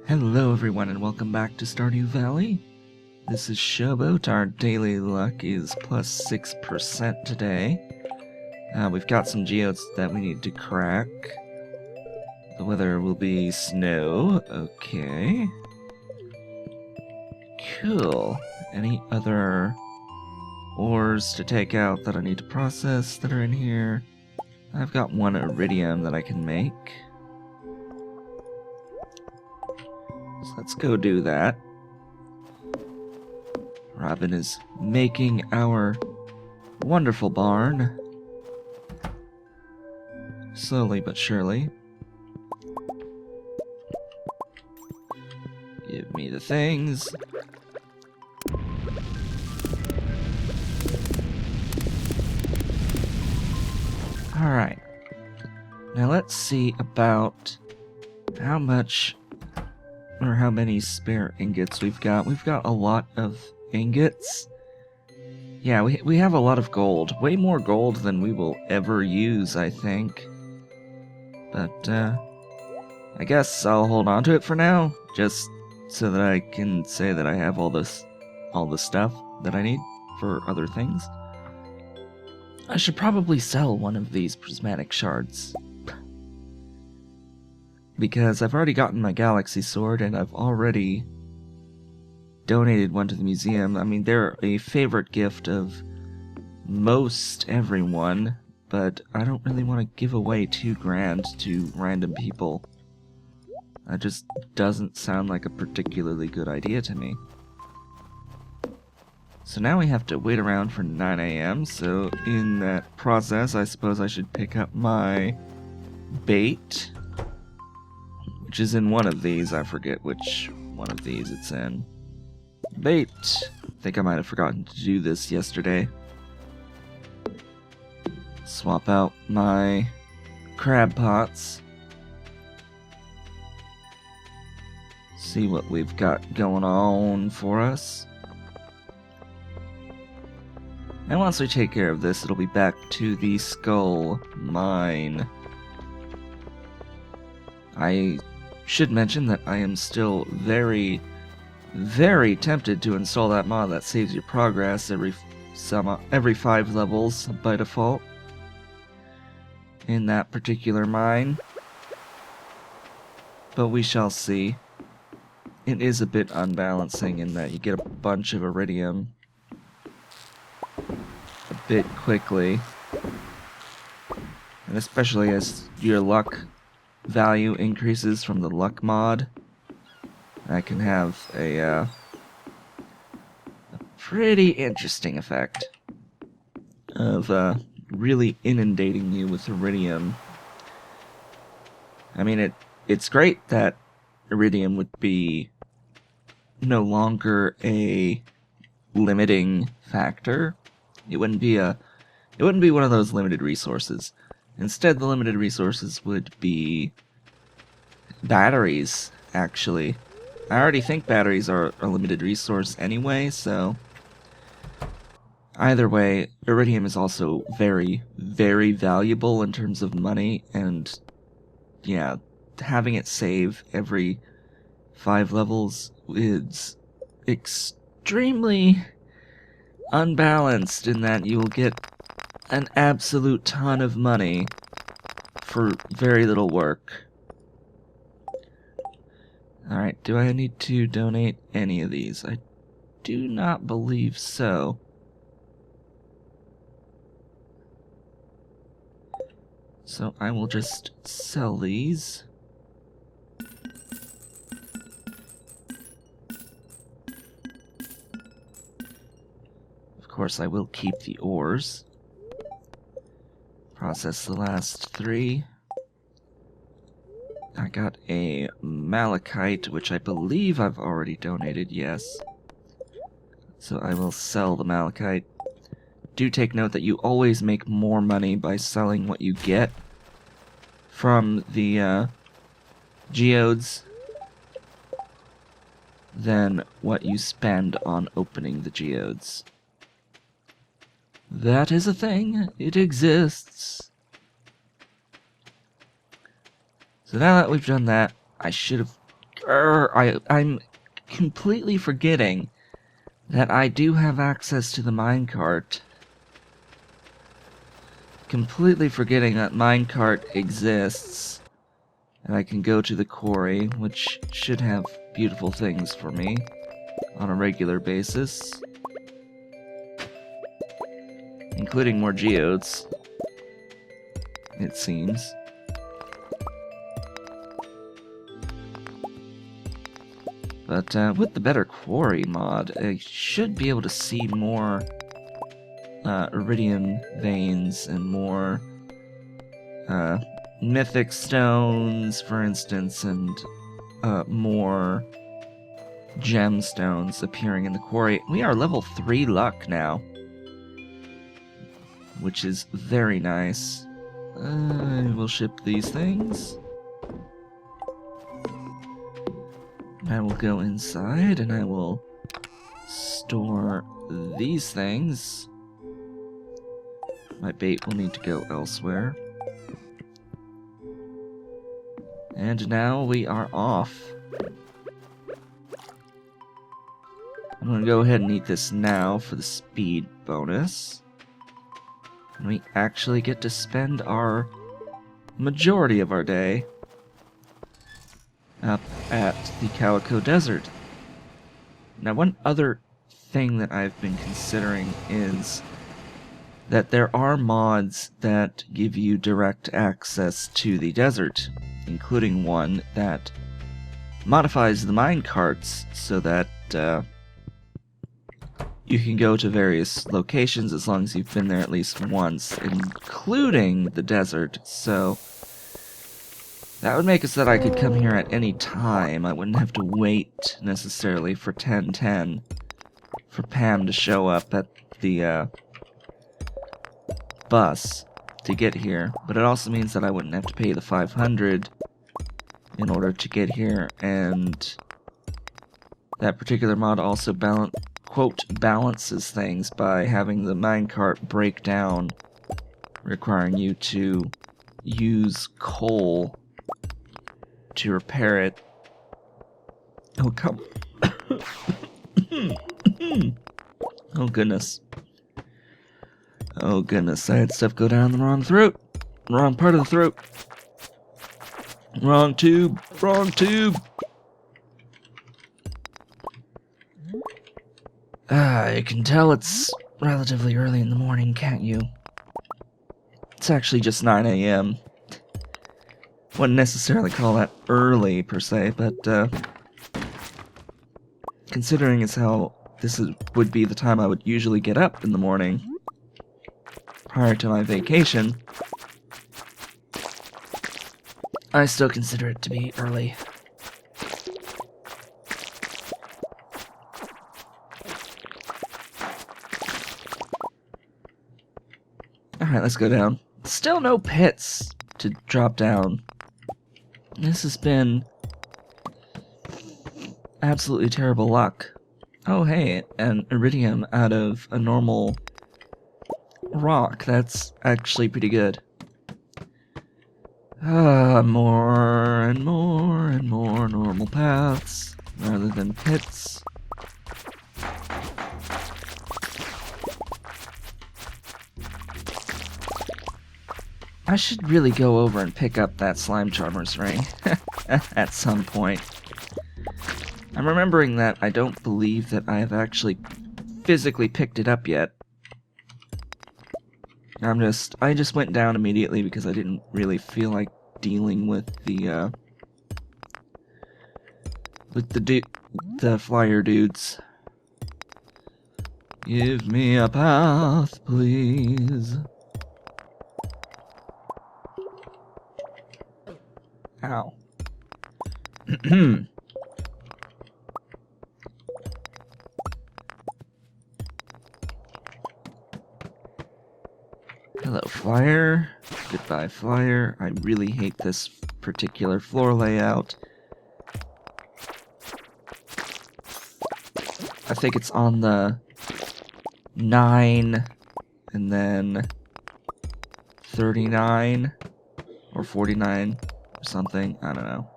Hello everyone and welcome back to Stardew Valley. This is Showboat. Our daily luck is plus 6% today. We've got some geodes that we need to crack. The weather will be snow. Okay. Cool. Any other ores to take out that I need to process that are in here? I've got one iridium that I can make. So let's go do that. Robin is making our wonderful barn. Slowly but surely. Give me the things. Alright. Now let's see about how much or how many spare ingots we've got. We've got a lot of ingots. Yeah, we have a lot of gold. Way more gold than we will ever use, I think. But, I guess I'll hold on to it for now, just so that I can say that I have all the stuff that I need for other things. I should probably sell one of these prismatic shards. Because I've already gotten my galaxy sword, and I've already donated one to the museum. I mean, they're a favorite gift of most everyone, but I don't really want to give away $2,000 to random people. That just doesn't sound like a particularly good idea to me. So now we have to wait around for 9 AM, so in that process, I suppose I should pick up my bait, which is in one of these. I forget which one of these it's in. Bait! I think I might have forgotten to do this yesterday. Swap out my crab pots. See what we've got going on for us. And once we take care of this, it'll be back to the skull mine. I should mention that I am still very, very tempted to install that mod that saves your progress every 5 levels by default in that particular mine. But we shall see. It is a bit unbalancing in that you get a bunch of iridium a bit quickly, and especially as your luck value increases from the luck mod, that can have a pretty interesting effect of really inundating you with iridium. I mean, it's great that iridium would be no longer a limiting factor. It wouldn't be one of those limited resources. Instead, the limited resources would be batteries, actually. I already think batteries are a limited resource anyway, so either way, iridium is also very, very valuable in terms of money, and yeah, having it save every 5 levels is extremely unbalanced in that you will get an absolute ton of money for very little work. Alright, do I need to donate any of these? I do not believe so. So I will just sell these. Of course, I will keep the ores. Process the last 3. I got a malachite, which I believe I've already donated, yes. So I will sell the malachite. Do take note that you always make more money by selling what you get from the geodes than what you spend on opening the geodes. That is a thing. It exists. So now that we've done that, I should have I'm completely forgetting that I do have access to the minecart. Completely forgetting that minecart exists. And I can go to the quarry, which should have beautiful things for me on a regular basis. Including more geodes, it seems. But with the better quarry mod, I should be able to see more iridium veins and more mythic stones, for instance, and more gemstones appearing in the quarry. We are level 3 luck now, which is very nice. I will ship these things. I will go inside and I will store these things. My bait will need to go elsewhere. And now we are off. I'm gonna go ahead and eat this now for the speed bonus. And we actually get to spend our majority of our day up at the Calico Desert. Now, one other thing that I've been considering is that there are mods that give you direct access to the desert, including one that modifies the minecarts so that you can go to various locations as long as you've been there at least once, including the desert. So that would make it so that I could come here at any time. I wouldn't have to wait necessarily for 10:10 for Pam to show up at the bus to get here. But it also means that I wouldn't have to pay the 500 in order to get here, and that particular mod also balances things by having the minecart break down, requiring you to use coal to repair it. Oh, come. Oh, goodness. Oh, goodness. I had stuff go down the wrong throat. Wrong part of the throat. Wrong tube. Wrong tube. You can tell it's relatively early in the morning, can't you? It's actually just 9 a.m. Wouldn't necessarily call that early, per se, but, considering it's how would be the time I would usually get up in the morning prior to my vacation, I still consider it to be early. Alright, let's go down. Still no pits to drop down. This has been absolutely terrible luck. Oh hey, an iridium out of a normal rock. That's actually pretty good. More and more and more normal paths rather than pits. I should really go over and pick up that Slime Charmer's ring at some point. I'm remembering that I don't believe that I have actually physically picked it up yet. I just went down immediately because I didn't really feel like dealing with the flyer dudes. Give me a path, please. Ow. Hello, flyer. Goodbye, flyer. I really hate this particular floor layout. I think it's on the 9 and then 39 or 49 or something. I don't know.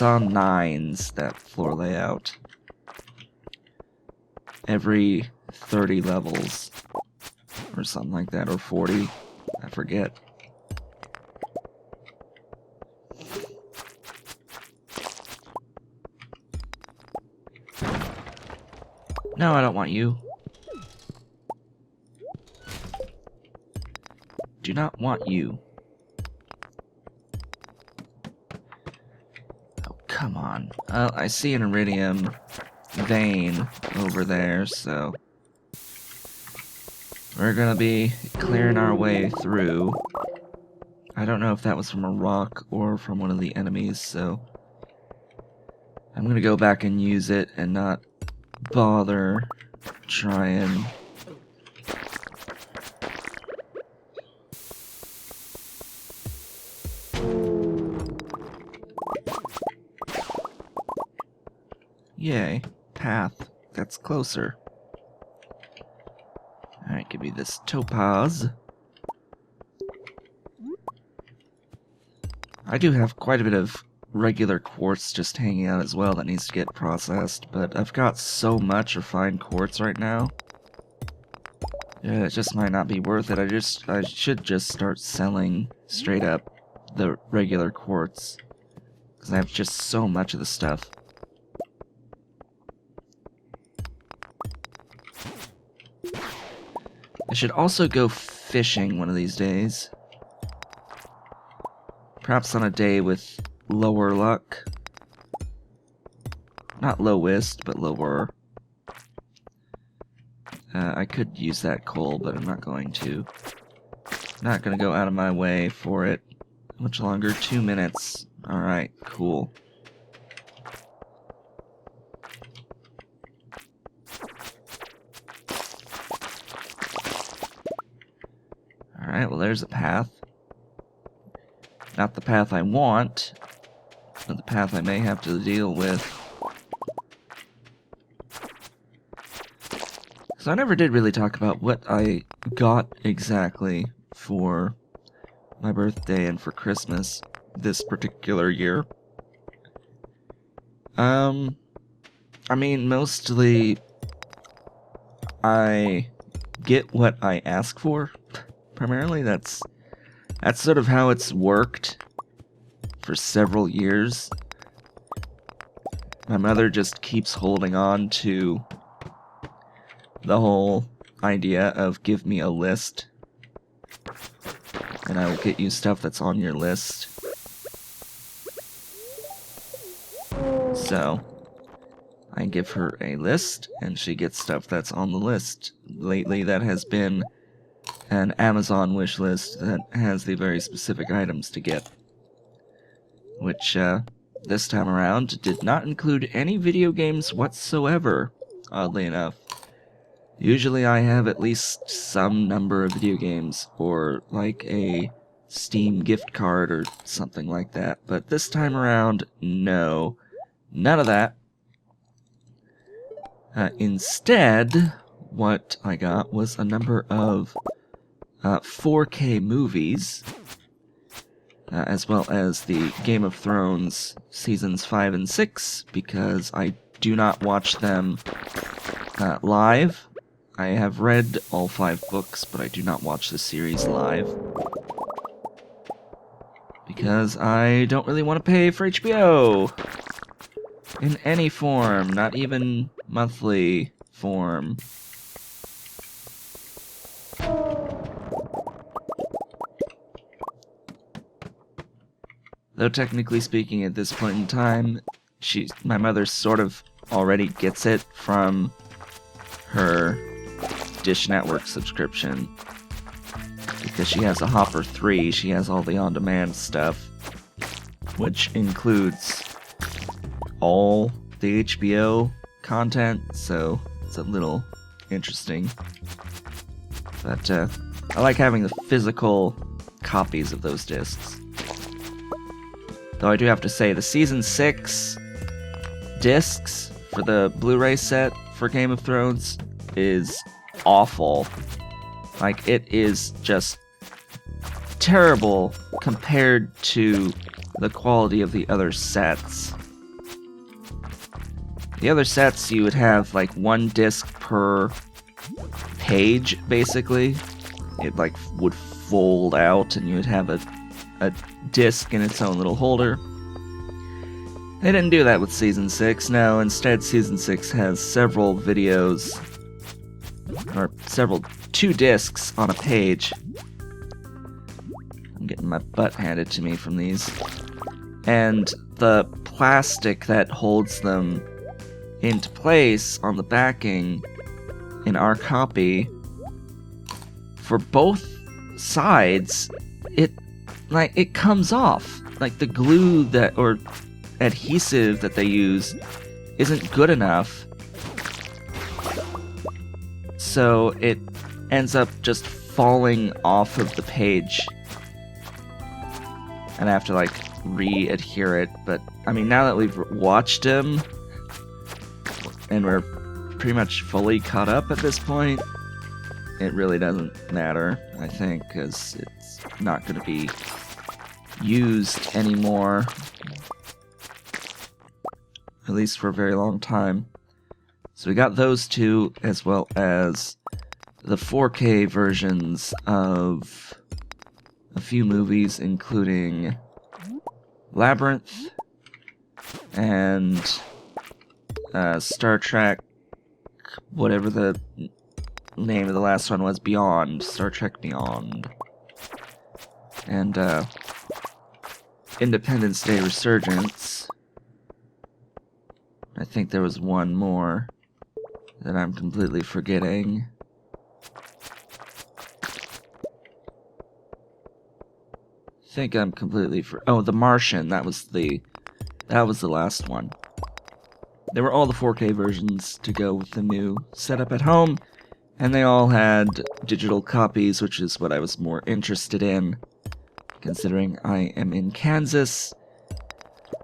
It's on 9s, that floor layout. Every 30 levels. Or something like that, or 40. I forget. No, I don't want you. Do not want you. Oh, come on. I see an iridium vein over there, so we're gonna be clearing our way through. I don't know if that was from a rock or from one of the enemies, so I'm gonna go back and use it and not bother trying. Yay, path. That's closer. Alright, give me this topaz. I do have quite a bit of regular quartz just hanging out as well that needs to get processed, but I've got so much refined quartz right now. Yeah, it just might not be worth it. I should just start selling straight up the regular quartz, because I have just so much of the stuff. I should also go fishing one of these days. Perhaps on a day with lower luck. Not lowest, but lower. I could use that coal, but I'm not going to. Not gonna go out of my way for it. How much longer? 2 minutes. Alright, cool. Alright, well there's a path. Not the path I want, but the path I may have to deal with. So I never did really talk about what I got exactly for my birthday and for Christmas this particular year. I mean, mostly I get what I ask for. Primarily, that's sort of how it's worked for several years. My mother just keeps holding on to the whole idea of give me a list, and I will get you stuff that's on your list. So, I give her a list, and she gets stuff that's on the list. Lately, that has been an Amazon wish list that has the very specific items to get. Which, this time around, did not include any video games whatsoever, oddly enough. Usually I have at least some number of video games, or like a Steam gift card or something like that. But this time around, no. None of that. Instead, what I got was a number of 4K movies, as well as the Game of Thrones Seasons 5 and 6, because I do not watch them live. I have read all 5 books, but I do not watch the series live. Because I don't really want to pay for HBO! In any form, not even monthly form. Though technically speaking, at this point in time, my mother sort of already gets it from her Dish Network subscription. Because she has a Hopper 3, she has all the on-demand stuff, which includes all the HBO content, so it's a little interesting. But I like having the physical copies of those discs. Though I do have to say, the Season 6 discs for the Blu-ray set for Game of Thrones is awful. Like, it is just terrible compared to the quality of the other sets. The other sets, you would have like one disc per page, basically. It like would fold out, and you would have a disc in its own little holder. They didn't do that with Season 6. No, instead Season 6 has several videos, or two discs on a page. I'm getting my butt handed to me from these. And the plastic that holds them into place on the backing in our copy, for both sides, it comes off. Like the glue that, or adhesive that they use, isn't good enough, so it ends up just falling off of the page, and I have to like re-adhere it. But I mean, now that we've watched him and we're pretty much fully caught up at this point, it really doesn't matter, I think, because it's not going to be used anymore, at least for a very long time. So we got those two, as well as the 4K versions of a few movies, including Labyrinth and Star Trek, whatever the name of the last one was, Beyond, Star Trek Beyond, and Independence Day Resurgence. I think there was one more that I'm completely forgetting. Oh, The Martian. That was the last one. They were all the 4K versions to go with the new setup at home, and they all had digital copies, which is what I was more interested in, considering I am in Kansas,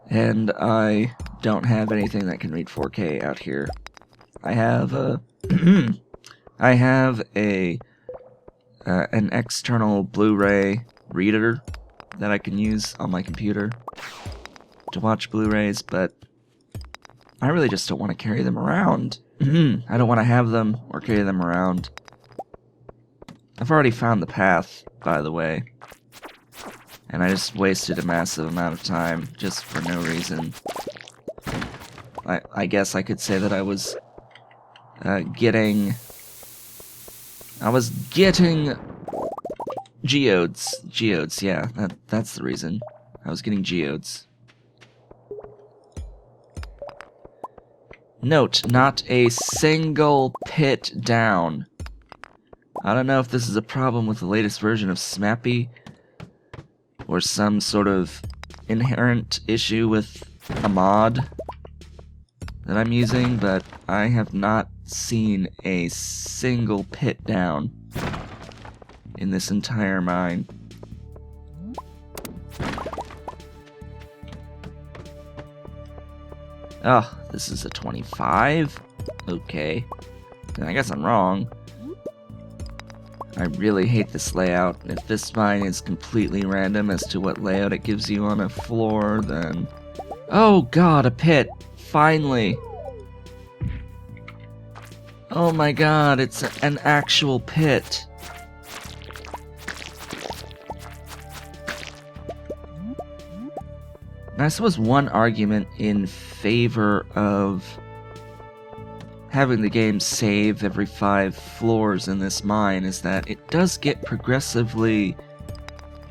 and I don't have anything that can read 4K out here. I have an external Blu-ray reader that I can use on my computer to watch Blu-rays, but I really just don't want to carry them around. I don't want to have them or carry them around. I've already found the path, by the way, and I just wasted a massive amount of time just for no reason. I guess I could say that I was getting geodes, yeah, that's the reason. I was getting geodes. Note, not a single pit down. I don't know if this is a problem with the latest version of Smappy, or some sort of inherent issue with a mod that I'm using, but I have not seen a single pit down in this entire mine. Oh, this is a 25? Okay. I guess I'm wrong. I really hate this layout. If this mine is completely random as to what layout it gives you on a floor, then... Oh god, a pit! Finally! Oh my god, it's an actual pit! And I suppose one argument in favor of having the game save every 5 floors in this mine is that it does get progressively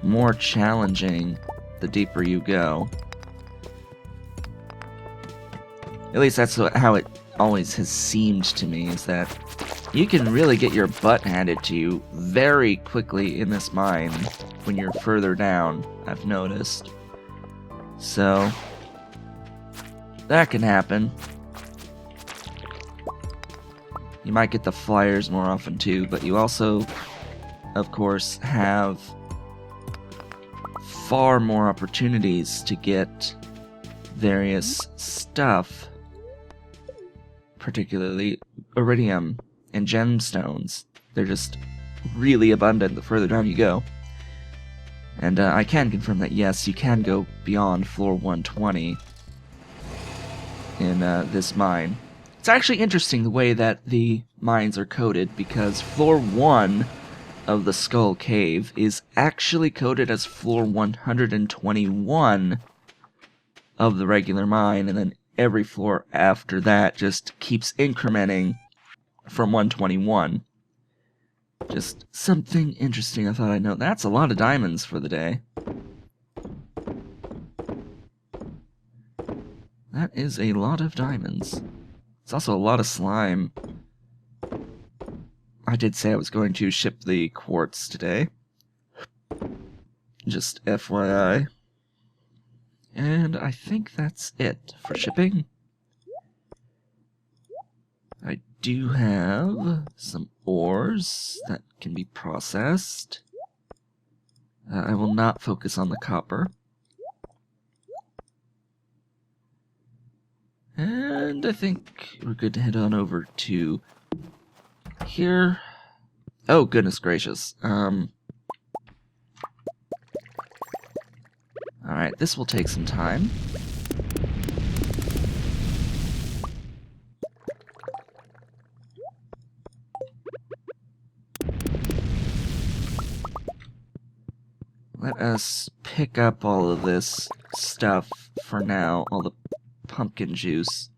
more challenging the deeper you go. At least that's how it always has seemed to me, is that you can really get your butt handed to you very quickly in this mine when you're further down, I've noticed. So, that can happen. You might get the flyers more often too, but you also, of course, have far more opportunities to get various stuff, particularly iridium and gemstones. They're just really abundant the further down you go. And I can confirm that yes, you can go beyond floor 120. in this mine. It's actually interesting the way that the mines are coded, because floor 1 of the Skull Cave is actually coded as floor 121 of the regular mine, and then every floor after that just keeps incrementing from 121. Just something interesting I thought I'd note. That's a lot of diamonds for the day. That is a lot of diamonds. It's also a lot of slime. I did say I was going to ship the quartz today. Just FYI. And I think that's it for shipping. I do have some ores that can be processed. I will not focus on the copper. And I think we're good to head on over to here. Oh, goodness gracious. Alright, this will take some time. Let us pick up all of this stuff for now, all the pumpkin juice.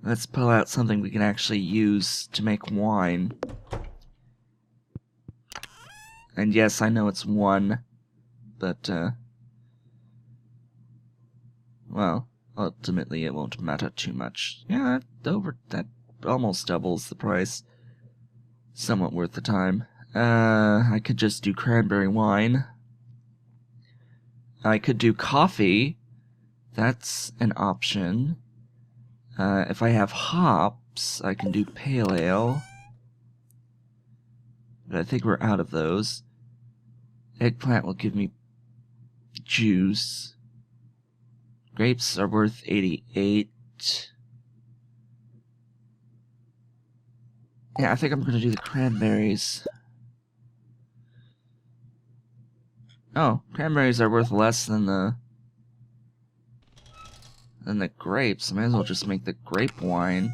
Let's pull out something we can actually use to make wine. And yes, I know it's 1, but, well, ultimately it won't matter too much. Yeah, that almost doubles the price. Somewhat worth the time. I could just do cranberry wine. I could do coffee. That's an option. If I have hops, I can do pale ale. But I think we're out of those. Eggplant will give me juice. Grapes are worth 88. Yeah, I think I'm going to do the cranberries. Oh, cranberries are worth less than the grapes. I might as well just make the grape wine.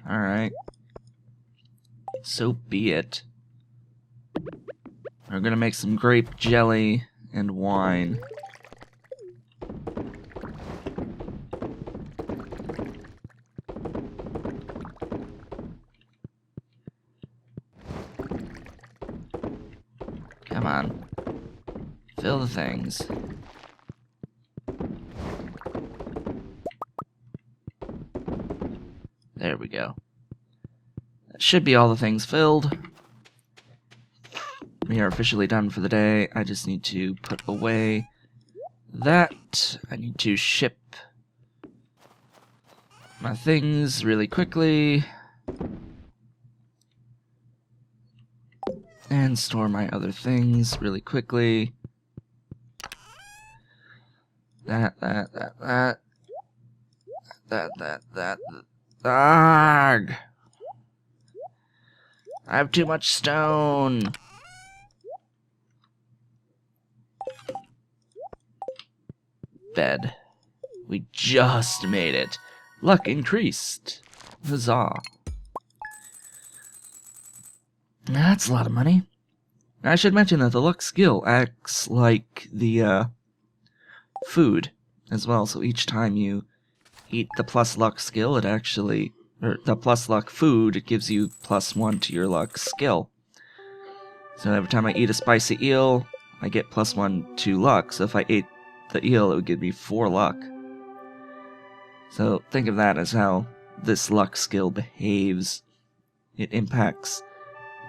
Alright. So be it. We're gonna make some grape jelly and wine. Come on. Fill the things. There we go. That should be all the things filled. We are officially done for the day. I just need to put away that. I need to ship my things really quickly. And store my other things really quickly. That. Arrgh! I have too much stone. Bed. We just made it. Luck increased. Huzzah. That's a lot of money. I should mention that the luck skill acts like the food as well. So each time you eat the plus luck skill, it actually, or the plus luck food, it gives you +1 to your luck skill. So every time I eat a spicy eel, I get +1 to luck. So if I ate the eel, it would give me 4 luck. So think of that as how this luck skill behaves. It impacts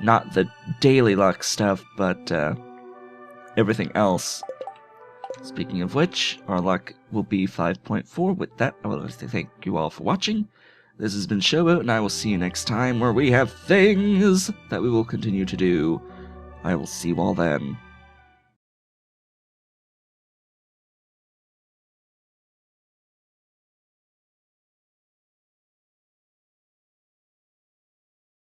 not the daily luck stuff, but everything else. Speaking of which, our luck will be 5.4. With that, I would like to thank you all for watching. This has been Showboat, and I will see you next time where we have things that we will continue to do. I will see you all then.